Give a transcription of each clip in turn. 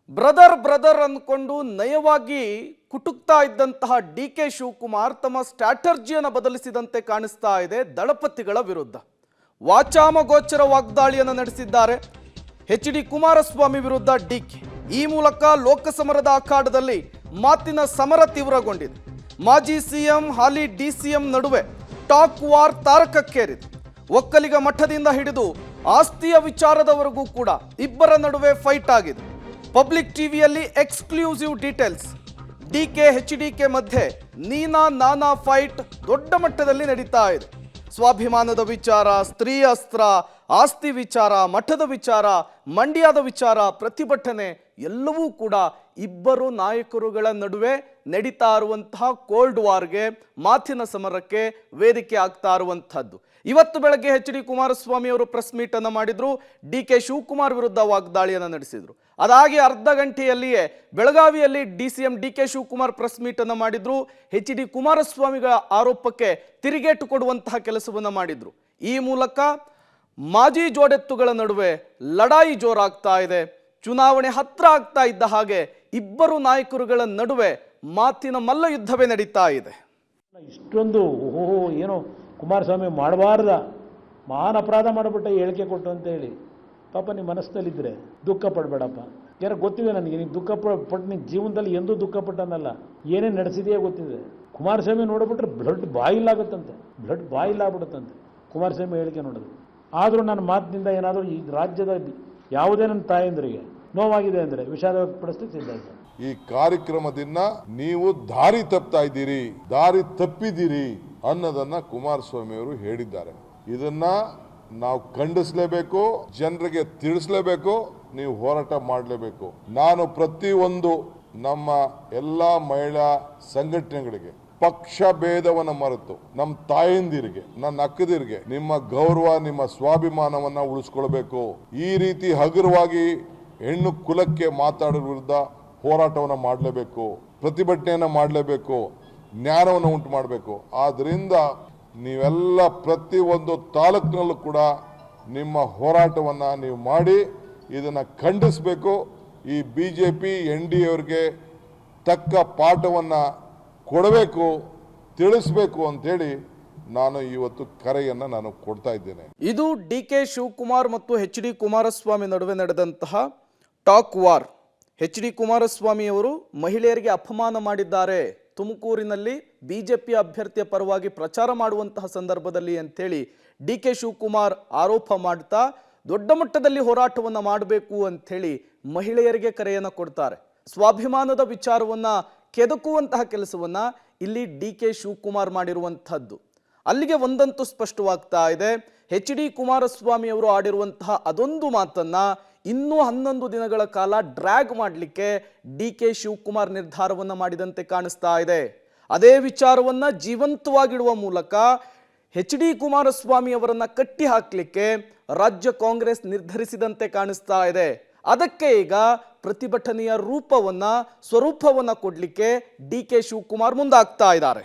Brother ಅಂದ್ಕೊಂಡು ನಯವಾಗಿ ಕುಟುಕ್ತಾ ಇದ್ದಂತಹ ಡಿ.ಕೆ. ಶಿವಕುಮಾರ್ ತಮ್ಮ ಸ್ಟ್ರಾಟರ್ಜಿಯನ್ನು ಬದಲಿಸಿದಂತೆ ಕಾಣಿಸ್ತಾ ಇದೆ. ದಳಪತಿಗಳ ವಿರುದ್ಧ ವಾಚಾಮಗೋಚರ ವಾಗ್ದಾಳಿಯನ್ನು ನಡೆಸಿದ್ದಾರೆ ಎಚ್.ಡಿ. ಕುಮಾರಸ್ವಾಮಿ ವಿರುದ್ಧ ಡಿ.ಕೆ. ಈ ಮೂಲಕ ಲೋಕಸಮರದ ಅಖಾಡದಲ್ಲಿ ಮಾತಿನ ಸಮರ ತೀವ್ರಗೊಂಡಿದೆ. ಮಾಜಿ ಸಿಎಂ ಹಾಲಿ ಡಿ.ಸಿ.ಎಂ ನಡುವೆ ಟಾಕ್ ವಾರ್ ತಾರಕಕ್ಕೇರಿದೆ. ಒಕ್ಕಲಿಗ ಮಠದಿಂದ ಹಿಡಿದು ಆಸ್ತಿಯ ವಿಚಾರದವರೆಗೂ ಕೂಡ ಇಬ್ಬರ ನಡುವೆ ಫೈಟ್ ಆಗಿದೆ. ಪಬ್ಲಿಕ್ ಟಿವಿಯಲ್ಲಿ ಎಕ್ಸ್ಕ್ಲೂಸಿವ್ ಡೀಟೇಲ್ಸ್. ಡಿ.ಕೆ. ಎಚ್.ಡಿ.ಕೆ. ಮಧ್ಯೆ ನೀನಾ ನಾನಾ ಫೈಟ್ ದೊಡ್ಡ ಮಟ್ಟದಲ್ಲಿ ನಡೀತಾ ಇದೆ. ಸ್ವಾಭಿಮಾನದ ವಿಚಾರ, ಸ್ತ್ರೀ ಅಸ್ತ್ರ, ಆಸ್ತಿ ವಿಚಾರ, ಮಠದ ವಿಚಾರ, ಮಂಡ್ಯದ ವಿಚಾರ, ಪ್ರತಿಭಟನೆ ಎಲ್ಲವೂ ಕೂಡ ಇಬ್ಬರು ನಾಯಕರುಗಳ ನಡುವೆ ನಡೀತಾ ಇರುವಂತಹ ಕೋಲ್ಡ್ ವಾರ್ಗೆ, ಮಾತಿನ ಸಮರಕ್ಕೆ ವೇದಿಕೆ ಆಗ್ತಾ ಇರುವಂತಹದ್ದು. ಇವತ್ತು ಬೆಳಗ್ಗೆ ಎಚ್.ಡಿ. ಕುಮಾರಸ್ವಾಮಿ ಅವರು ಪ್ರೆಸ್ ಮೀಟ್ ಅನ್ನು ಮಾಡಿದ್ರು. ಡಿ.ಕೆ. ಶಿವಕುಮಾರ್ ವಿರುದ್ಧ ವಾಗ್ದಾಳಿಯನ್ನು ನಡೆಸಿದ್ರು. ಅದಾಗಿ ಅರ್ಧ ಗಂಟೆಯಲ್ಲಿಯೇ ಬೆಳಗಾವಿಯಲ್ಲಿ ಡಿ.ಸಿ.ಎಂ ಡಿ.ಕೆ. ಶಿವಕುಮಾರ್ ಪ್ರೆಸ್ ಮೀಟ್ ಅನ್ನು ಮಾಡಿದ್ರು. ಎಚ್.ಡಿ. ಕುಮಾರಸ್ವಾಮಿಗಳ ಆರೋಪಕ್ಕೆ ತಿರುಗೇಟು ಕೊಡುವಂತಹ ಕೆಲಸವನ್ನು ಮಾಡಿದ್ರು. ಈ ಮೂಲಕ ಮಾಜಿ ಜೋಡೆತ್ತುಗಳ ನಡುವೆ ಲಡಾಯಿ ಜೋರಾಗ್ತಾ ಇದೆ. ಚುನಾವಣೆ ಹತ್ರ ಆಗ್ತಾ ಇದ್ದ ಹಾಗೆ ಇಬ್ಬರು ನಾಯಕರುಗಳ ನಡುವೆ ಮಾತಿನ ಮಲ್ಲ ಯುದ್ಧವೇ ನಡೀತಾ ಇದೆ. ಇಷ್ಟೊಂದು ಏನೋ ಕುಮಾರಸ್ವಾಮಿ ಮಾಡಬಾರ್ದ ಮಹಾನ್ ಅಪರಾಧ ಮಾಡಿಬಿಟ್ಟ ಹೇಳಿಕೆ ಕೊಟ್ಟು ಅಂತ ಹೇಳಿ ಪಾಪ ನಿಮ್ಮ ಮನಸ್ಸಿನಲ್ಲಿದ್ದರೆ ದುಃಖ ಪಡಬೇಡಪ್ಪ. ಯಾರೋ ಗೊತ್ತಿದೆ ನನಗೆ, ನೀನು ದುಃಖ ಪಟ್ಟು ನಿನ್ನ ಜೀವನದಲ್ಲಿ ಎಂದೂ ದುಃಖ ಪಟ್ಟನಲ್ಲ, ಏನೇನು ನಡೆಸಿದೆಯೇ ಗೊತ್ತಿದೆ. ಕುಮಾರಸ್ವಾಮಿ ನೋಡಿಬಿಟ್ರೆ ಬ್ಲಡ್ ಬಾಯಿಲಾಗುತ್ತಂತೆ, ಬ್ಲಡ್ ಬಾಯಿಲಾಗ್ಬಿಡುತ್ತಂತೆ ಕುಮಾರಸ್ವಾಮಿ ಹೇಳಿಕೆ ನೋಡಿದ್ರೆ. ಆದರೂ ನನ್ನ ಮಾತಿನಿಂದ ಏನಾದರೂ ಈ ರಾಜ್ಯದ ಯಾವುದೇ ನನ್ನ ತಾಯಂದ್ರಿಗೆ ನೋವಾಗಿದೆ ಅಂದರೆ ವಿಷಾದ ವ್ಯಕ್ತಪಡಿಸ್ಲಿಕ್ಕೆ ಸಿದ್ಧ ಇದ್ದೆ. ಈ ಕಾರ್ಯಕ್ರಮದಿಂದ ನೀವು ದಾರಿ ತಪ್ಪಿದ್ದೀರಿ ಅನ್ನೋದನ್ನ ಕುಮಾರಸ್ವಾಮಿ ಅವರು ಹೇಳಿದ್ದಾರೆ. ಇದನ್ನ ನಾವು ಖಂಡಿಸಲೇಬೇಕು, ಜನರಿಗೆ ತಿಳಿಸಲೇಬೇಕು, ನೀವು ಹೋರಾಟ ಮಾಡಲೇಬೇಕು. ನಾನು ಪ್ರತಿಯೊಂದು ನಮ್ಮ ಎಲ್ಲ ಮಹಿಳಾ ಸಂಘಟನೆಗಳಿಗೆ ಪಕ್ಷ ಭೇದವನ್ನು ಮರೆತು ನಮ್ಮ ತಾಯಂದಿರಿಗೆ, ನನ್ನ ಅಕ್ಕದಿರಿಗೆ ನಿಮ್ಮ ಗೌರವ, ನಿಮ್ಮ ಸ್ವಾಭಿಮಾನವನ್ನ ಉಳಿಸ್ಕೊಳ್ಬೇಕು. ಈ ರೀತಿ ಹಗುರವಾಗಿ ಹೆಣ್ಣು ಕುಲಕ್ಕೆ ಮಾತಾಡೋ ವಿರುದ್ಧ ಹೋರಾಟವನ್ನು ಮಾಡಲೇಬೇಕು, ಪ್ರತಿಭಟನೆಯನ್ನು ಮಾಡಲೇಬೇಕು, ಜ್ಞಾನವನ್ನು ಉಂಟು ಮಾಡಬೇಕು. ಆದ್ದರಿಂದ ನೀವೆಲ್ಲ ಪ್ರತಿಯೊಂದು ತಾಲೂಕಿನಲ್ಲೂ ಕೂಡ ನಿಮ್ಮ ಹೋರಾಟವನ್ನು ನೀವು ಮಾಡಿ ಇದನ್ನು ಖಂಡಿಸಬೇಕು. ಈ BJP NDA ಅವರಿಗೆ ತಕ್ಕ ಪಾಠವನ್ನು ಕೊಡಬೇಕು, ತಿಳಿಸಬೇಕು ಅಂತೇಳಿ ನಾನು ಇವತ್ತು ಕರೆಯನ್ನು ನಾನು ಕೊಡ್ತಾ ಇದ್ದೇನೆ. ಇದು ಡಿ.ಕೆ. ಶಿವಕುಮಾರ್ ಮತ್ತು ಎಚ್.ಡಿ. ಕುಮಾರಸ್ವಾಮಿ ನಡುವೆ ನಡೆದಂತಹ ಟಾಕ್ ವಾರ್. ಎಚ್.ಡಿ. ಕುಮಾರಸ್ವಾಮಿ ಅವರು ಮಹಿಳೆಯರಿಗೆ ಅಪಮಾನ ಮಾಡಿದ್ದಾರೆ ತುಮಕೂರಿನಲ್ಲಿ ಬಿಜೆಪಿ ಅಭ್ಯರ್ಥಿಯ ಪರವಾಗಿ ಪ್ರಚಾರ ಮಾಡುವಂತಹ ಸಂದರ್ಭದಲ್ಲಿ ಅಂತೇಳಿ ಡಿ.ಕೆ. ಶಿವಕುಮಾರ್ ಆರೋಪ ಮಾಡ್ತಾ ದೊಡ್ಡ ಮಟ್ಟದಲ್ಲಿ ಹೋರಾಟವನ್ನು ಮಾಡಬೇಕು ಅಂಥೇಳಿ ಮಹಿಳೆಯರಿಗೆ ಕರೆಯನ್ನು ಕೊಡ್ತಾರೆ. ಸ್ವಾಭಿಮಾನದ ವಿಚಾರವನ್ನ ಕೆದಕುವಂತಹ ಕೆಲಸವನ್ನ ಇಲ್ಲಿ ಡಿ.ಕೆ. ಶಿವಕುಮಾರ್ ಮಾಡಿರುವಂತಹದ್ದು. ಅಲ್ಲಿಗೆ ಒಂದಂತೂ ಸ್ಪಷ್ಟವಾಗ್ತಾ ಇದೆ, ಎಚ್.ಡಿ. ಕುಮಾರಸ್ವಾಮಿ ಅವರು ಆಡಿರುವಂತಹ ಅದೊಂದು ಮಾತನ್ನ ಇನ್ನೂ 11 ದಿನಗಳ ಕಾಲ ಡ್ರ್ಯಾಗ್ ಮಾಡಲಿಕ್ಕೆ ಡಿ.ಕೆ. ಶಿವಕುಮಾರ್ ನಿರ್ಧಾರವನ್ನು ಮಾಡಿದಂತೆ ಕಾಣಿಸ್ತಾ ಇದೆ. ಅದೇ ವಿಚಾರವನ್ನ ಜೀವಂತವಾಗಿಡುವ ಮೂಲಕ ಎಚ್.ಡಿ. ಕುಮಾರಸ್ವಾಮಿ ಅವರನ್ನ ಕಟ್ಟಿ ಹಾಕಲಿಕ್ಕೆ ರಾಜ್ಯ ಕಾಂಗ್ರೆಸ್ ನಿರ್ಧರಿಸಿದಂತೆ ಕಾಣಿಸ್ತಾ ಇದೆ. ಅದಕ್ಕೆ ಈಗ ಪ್ರತಿಭಟನೆಯ ಸ್ವರೂಪವನ್ನ ಕೊಡ್ಲಿಕ್ಕೆ ಡಿ.ಕೆ. ಶಿವಕುಮಾರ್ ಮುಂದಾಗ್ತಾ ಇದ್ದಾರೆ.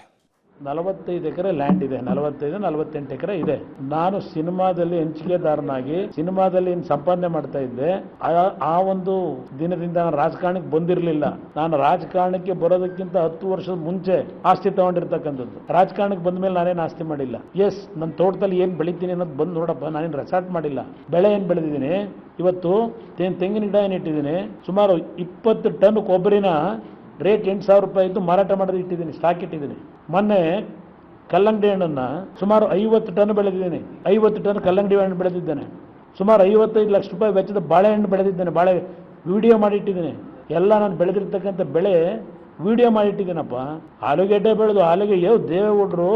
45 ಎಕರೆ ಲ್ಯಾಂಡ್ ಇದೆ, 48 ಎಕರೆ ಇದೆ. ನಾನು ಸಿನಿಮಾದಲ್ಲಿ ಹಂಚಿಕೆದಾರನಾಗಿ ಸಿನಿಮಾದಲ್ಲಿ ಸಂಪಾದನೆ ಮಾಡ್ತಾ ಇದ್ದೆ. ಆ ಒಂದು ದಿನದಿಂದ ನಾನು ರಾಜಕಾರಣಕ್ಕೆ ಬಂದಿರಲಿಲ್ಲ. ನಾನು ರಾಜಕಾರಣಕ್ಕೆ ಬರೋದಕ್ಕಿಂತ 10 ವರ್ಷದ ಮುಂಚೆ ಆಸ್ತಿ ತಗೊಂಡಿರ್ತಕ್ಕಂಥದ್ದು. ರಾಜಕಾರಣಕ್ಕೆ ಬಂದ ಮೇಲೆ ನಾನೇನು ಆಸ್ತಿ ಮಾಡಿಲ್ಲ. ಎಸ್, ನನ್ನ ತೋಟದಲ್ಲಿ ಏನು ಬೆಳಿತೀನಿ ಅನ್ನೋದು ಬಂದು ನೋಡಪ್ಪ, ನಾನೇನು ರೆಸಾರ್ಟ್ ಮಾಡಿಲ್ಲ. ಬೆಳೆ ಏನು ಬೆಳೆದಿದ್ದೀನಿ, ಇವತ್ತು ತೆಂಗಿನ ಗಿಡ ಏನು ಇಟ್ಟಿದ್ದೀನಿ. ಸುಮಾರು 20 ಟನ್ ಕೊಬ್ಬರಿನ ರೇಟ್ 8,000 ರೂಪಾಯಿ ಇದ್ದು ಮಾರಾಟ ಮಾಡೋದು ಇಟ್ಟಿದ್ದೀನಿ, ಸ್ಟಾಕ್ ಇಟ್ಟಿದ್ದೀನಿ. ಮೊನ್ನೆ ಕಲ್ಲಂಗಡಿ ಹಣ್ಣನ್ನು ಸುಮಾರು 50 ಟನ್ ಬೆಳೆದಿದ್ದೀನಿ. 50 ಟನ್ ಕಲ್ಲಂಗಡಿ ಹಣ್ಣು ಬೆಳೆದಿದ್ದೇನೆ. ಸುಮಾರು 55 ಲಕ್ಷ ರೂಪಾಯಿ ವೆಚ್ಚದ ಬಾಳೆಹಣ್ಣು ಬೆಳೆದಿದ್ದೇನೆ. ಬಾಳೆ ವಿಡಿಯೋ ಮಾಡಿಟ್ಟಿದ್ದೀನಿ. ಎಲ್ಲ ನಾನು ಬೆಳೆದಿರ್ತಕ್ಕಂಥ ಬೆಳೆ ವಿಡಿಯೋ ಮಾಡಿಟ್ಟಿದ್ದೀನಪ್ಪ. ಆಲೂಗೆಡ್ಡೆ ಬೆಳೆದು ದೇವೇಗೌಡರು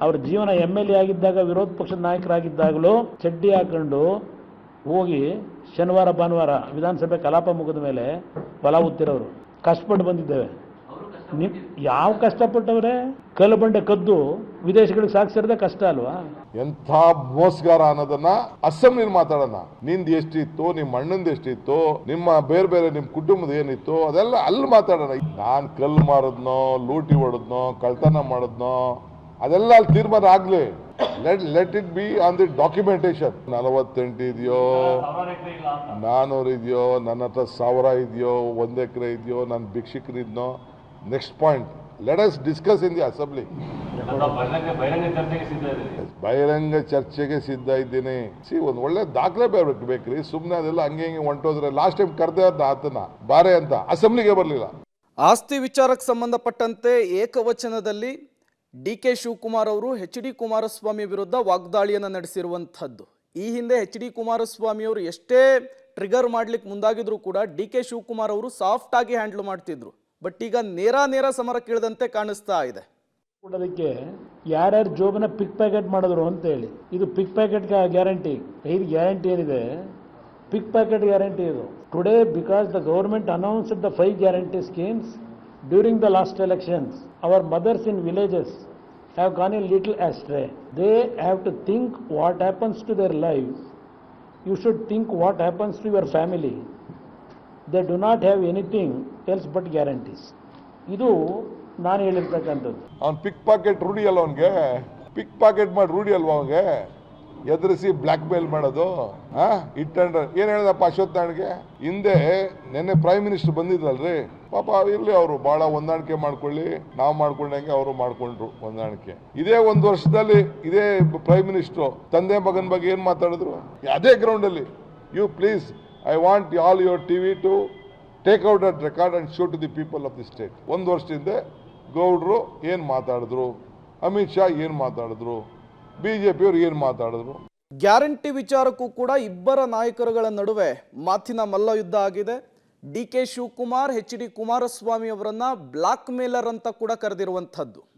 ಅವ್ರ ಜೀವನ MLA ಆಗಿದ್ದಾಗ, ವಿರೋಧ ಪಕ್ಷದ ನಾಯಕರಾಗಿದ್ದಾಗಲೂ ಚಡ್ಡಿ ಹಾಕೊಂಡು ಹೋಗಿ ಶನಿವಾರ ಭಾನುವಾರ ವಿಧಾನಸಭೆ ಕಲಾಪ ಮುಗಿದ ಮೇಲೆ ಹೊಲ ಉತ್ತಿರೋರು. ಕಷ್ಟಪಟ್ಟು ಬಂದಿದ್ದೇವೆ. ಯಾವ ಕಷ್ಟಪಟ್ಟವ್ರೆ? ಕಲ್ಲು ಬಂಡೆ ಕದ್ದು ವಿದೇಶಗಳಿಗೆ ಸಾಗಿಸಿರೋದೇ ಕಷ್ಟ ಅಲ್ವಾ? ಎಂಥ ಮೋಸಗಾರ ಅನ್ನೋದನ್ನ ಅಸೆಂಬ್ಲಿಲಿ ಮಾತಾಡೋಣ. ನಿಂದು ಎಷ್ಟಿತ್ತು, ನಿಮ್ಮ ಅಣ್ಣಂದು ಎಷ್ಟಿತ್ತು, ನಿಮ್ಮ ಬೇರೆ ನಿಮ್ಮ ಕುಟುಂಬದ ಏನಿತ್ತು, ಅದೆಲ್ಲ ಅಲ್ಲಿ ಮಾತಾಡೋಣ. ನಾನು ಕಲ್ಲು ಮಾರದ್ನೋ, ಲೂಟಿ ಹೊಡೆದ್ನೋ, ಕಳ್ತನ ಮಾಡಿದ್ನೋ, ಅದೆಲ್ಲ ಅಲ್ಲಿ ತೀರ್ಮಾನ ಆಗ್ಲಿ. Let it be on the documentation. 48 ಇದೆಯೋ 400 ಇದೆಯೋ, ನನ್ನ ಹತ್ರ 1000 ಇದೆಯೋ, 1 ಎಕರೆ ಇದೆಯೋ, ನಾನು ಭಿಕ್ಷುಕರಿದ್ನೋ, next point let us discuss in the assembly. ಬಹಿರಂಗ ಚರ್ಚೆಗೆ ಸಿದ್ಧ ಇದ್ದೀನಿ. ಒಂದು ಒಳ್ಳೆ ದಾಖಲೆ ಬೇಕ್ರಿ. ಸುಮ್ಮನೆ ಅದೆಲ್ಲ ಹಂಗೆ ಹೊಂಟೋದ್ರೆ ಲಾಸ್ಟ್ ಟೈಮ್ ಕರೆದೇ ಆತನ ಬಾರೆ ಅಂತ ಅಸೆಂಬ್ಲಿಗೆ ಬರಲಿಲ್ಲ. ಆಸ್ತಿ ವಿಚಾರಕ್ಕೆ ಸಂಬಂಧಪಟ್ಟಂತೆ ಏಕವಚನದಲ್ಲಿ ಡಿ.ಕೆ. ಶಿವಕುಮಾರ್ ಅವರು ಎಚ್.ಡಿ. ಕುಮಾರಸ್ವಾಮಿ ವಿರುದ್ಧ ವಾಗ್ದಾಳಿಯನ್ನು ನಡೆಸಿರುವಂಥದ್ದು. ಈ ಹಿಂದೆ ಎಚ್.ಡಿ. ಕುಮಾರಸ್ವಾಮಿ ಅವರು ಎಷ್ಟೇ ಟ್ರಿಗರ್ ಮಾಡ್ಲಿಕ್ಕೆ ಮುಂದಾಗಿದ್ರು ಕೂಡ ಡಿ.ಕೆ. ಶಿವಕುಮಾರ್ ಅವರು ಸಾಫ್ಟ್ ಆಗಿ ಹ್ಯಾಂಡಲ್ ಮಾಡ್ತಿದ್ರು. ಬಟ್ ಈಗ ನೇರ ಸಮರಕ್ಕಿಳಿದಂತೆ ಕಾಣಿಸ್ತಾ ಇದೆ. ಕೊಡೋದಕ್ಕೆ ಯಾರ್ಯಾರು ಜೋಬನ ಪಿಕ್ ಪ್ಯಾಕೆಟ್ ಮಾಡಿದ್ರು ಅಂತ ಹೇಳಿ, ಇದು ಪಿಕ್ ಪ್ಯಾಕೆಟ್ ಗ್ಯಾರಂಟಿ. 5 ಗ್ಯಾರಂಟಿ ಏನಿದೆ, ಪಿಕ್ ಪ್ಯಾಕೆಟ್ ಗ್ಯಾರಂಟಿ ಇದು. Today because the government announced the 5 guarantee schemes during the last elections, our mothers in villages have gone a little astray. They have to think what happens to their lives. You should think what happens to your family. They do not have anything else but guarantees. ಇದು ನಾನು ಹೇಳಿರ್ತಕ್ಕಂಥದ್ದು. ಅವ್ನು ಪಿಕ್ packet ರೂಢಿ ಅಲ್ಲ, ಅವನಿಗೆ ಪಿಕ್ packet ಮಾಡಿ ರೂಢಿ ಅಲ್ವಾ ಅವನಿಗೆ? ಎದುರಿಸಿ ಬ್ಲ್ಯಾಕ್ ಮೇಲ್ ಮಾಡೋದು. ಇಟ್ಟಂಡ್ರೆ ಏನ್ ಹೇಳಿದಪ್ಪ ಅಶ್ವತ್ಥನಾರಾಯಣ್ಗೆ? ಹಿಂದೆ ನಿನ್ನೆ ಪ್ರೈಮ್ ಮಿನಿಸ್ಟರ್ ಬಂದಿದ್ರಲ್ರಿ, ಪಾಪ ಇರ್ಲಿ, ಅವರು ಬಹಳ ಹೊಂದಾಣಿಕೆ ಮಾಡ್ಕೊಳ್ಳಿ, ನಾವು ಮಾಡ್ಕೊಂಡಂಗೆ ಅವರು ಮಾಡ್ಕೊಂಡ್ರು ಹೊಂದಾಣಿಕೆ. ಇದೇ 1 ವರ್ಷದಲ್ಲಿ ಇದೇ ಪ್ರೈಮ್ ಮಿನಿಸ್ಟರ್ ತಂದೆ ಮಗನ ಬಗ್ಗೆ ಏನ್ ಮಾತಾಡಿದ್ರು ಅದೇ ಗ್ರೌಂಡ್ ಅಲ್ಲಿ. You please, I want all your TV to take out that record and show to the people of the state. 1 ವರ್ಷದಿಂದ ಗೌಡ್ರು ಏನ್ ಮಾತಾಡಿದ್ರು, ಅಮಿತ್ ಶಾ ಏನ್ ಮಾತಾಡಿದ್ರು, ಬಿಜೆಪಿಯವರು ಏನ್ ಮಾತಾಡಿದ್ರು. ಗ್ಯಾರಂಟಿ ವಿಚಾರಕ್ಕೂ ಕೂಡ ಇಬ್ಬರ ನಾಯಕರುಗಳ ನಡುವೆ ಮಾತಿನ ಮಲ್ಲಯುದ್ಧ ಆಗಿದೆ. ಡಿ.ಕೆ. ಶಿವಕುಮಾರ್ ಎಚ್.ಡಿ. ಕುಮಾರಸ್ವಾಮಿ ಅವರನ್ನ ಬ್ಲಾಕ್ ಮೇಲರ್ ಅಂತ ಕೂಡ ಕರೆದಿರುವಂಥದ್ದು.